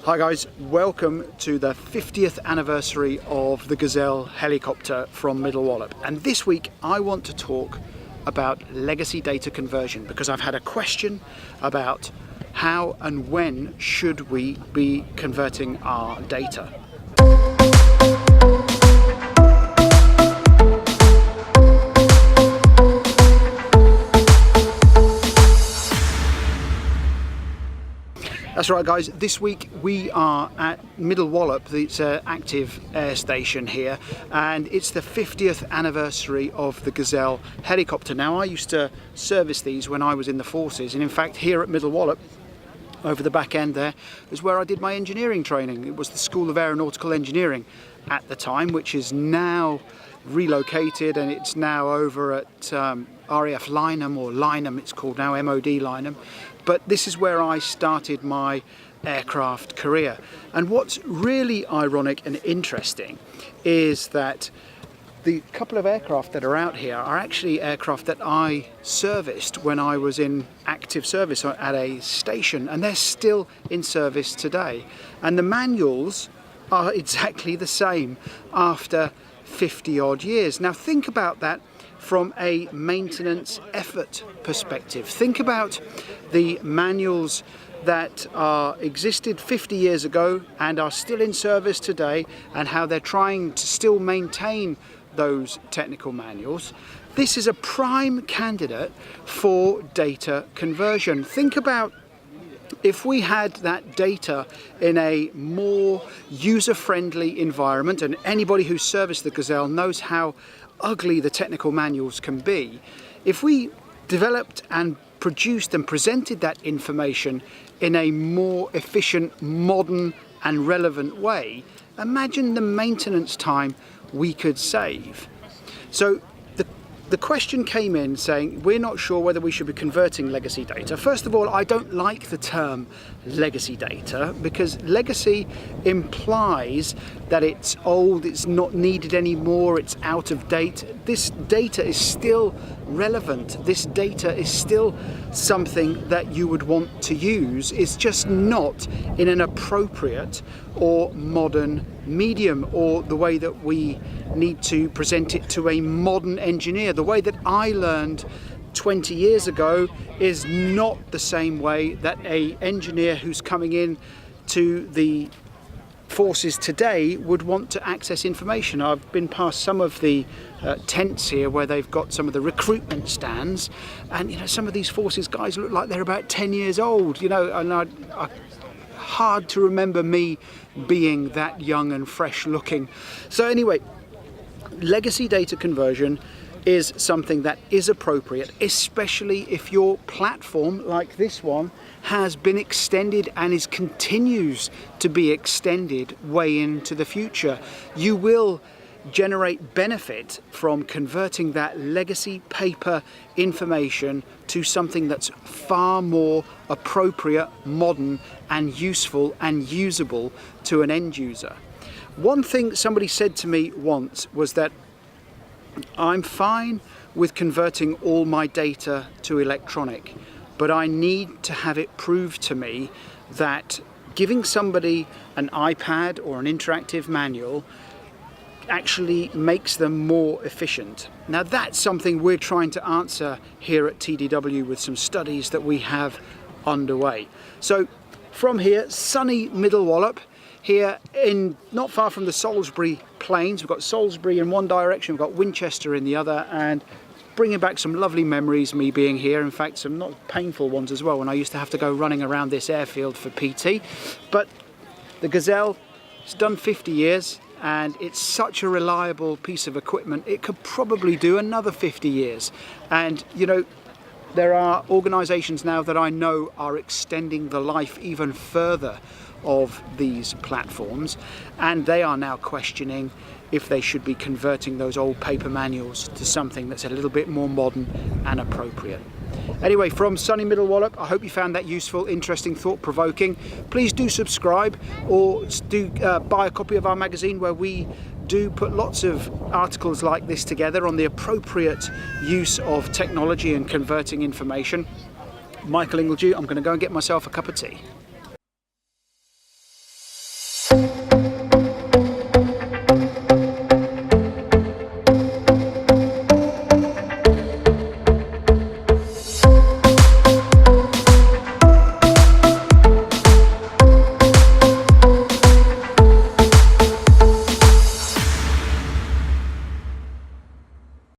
Hi guys, welcome to the 50th anniversary of the Gazelle helicopter from Middle Wallop. And this week I want to talk about legacy data conversion because I've had a question about how and when should we be converting our data. That's right guys, this week we are at Middle Wallop, it's an active air station here, and it's the 50th anniversary of the Gazelle helicopter. Now I used to service these when I was in the forces, and in fact here at Middle Wallop, over the back end there, is where I did my engineering training. It was the School of Aeronautical Engineering at the time, which is now relocated and it's now over at RAF Lyneham, or Lyneham it's called now, MOD Lyneham. But this is where I started my aircraft career. And what's really ironic and interesting is that the couple of aircraft that are out here are actually aircraft that I serviced when I was in active service at a station, and they're still in service today. And the manuals are exactly the same after 50 odd years. Now think about that from a maintenance effort perspective. Think about the manuals that existed 50 years ago and are still in service today, and how they're trying to still maintain those technical manuals. This is a prime candidate for data conversion. Think about if we had that data in a more user-friendly environment, and anybody who's serviced the Gazelle knows how ugly the technical manuals can be. If we developed and produced and presented that information in a more efficient, modern and relevant way, imagine the maintenance time we could save. So the question came in saying we're not sure whether we should be converting legacy data. First of all, I don't like the term legacy data because legacy implies that it's old, it's not needed anymore, it's out of date. This data is still relevant. This data is still something that you would want to use. It's just not in an appropriate or modern medium, or the way that we need to present it to a modern engineer. The way that I learned 20 years ago is not the same way that an engineer who's coming in to the forces today would want to access information. I've been past some of the tents here where they've got some of the recruitment stands, and you know, some of these forces guys look like they're about 10 years old, you know, and I hard to remember me being that young and fresh looking. So anyway, legacy data conversion is something that is appropriate, especially if your platform like this one has been extended and continues to be extended way into the future. You will generate benefit from converting that legacy paper information to something that's far more appropriate, modern and useful and usable to an end user. One thing somebody said to me once was that I'm fine with converting all my data to electronic, but I need to have it proved to me that giving somebody an iPad or an interactive manual actually makes them more efficient. Now that's something we're trying to answer here at TDW with some studies that we have underway. So from here, sunny Middle Wallop, here in not far from the Salisbury Plains. We've got Salisbury in one direction, we've got Winchester in the other, and bringing back some lovely memories, me being here. In fact, some not painful ones as well, when I used to have to go running around this airfield for PT. But the Gazelle, it's done 50 years, and it's such a reliable piece of equipment, it could probably do another 50 years. And you know, there are organisations now that I know are extending the life even further of these platforms, and they are now questioning if they should be converting those old paper manuals to something that's a little bit more modern and appropriate. Anyway, from sunny Middle Wallop, I hope you found that useful, interesting, thought-provoking. Please do subscribe, or do buy a copy of our magazine, where we do put lots of articles like this together on the appropriate use of technology and converting information. Michael Ingledew, I'm going to go and get myself a cup of tea.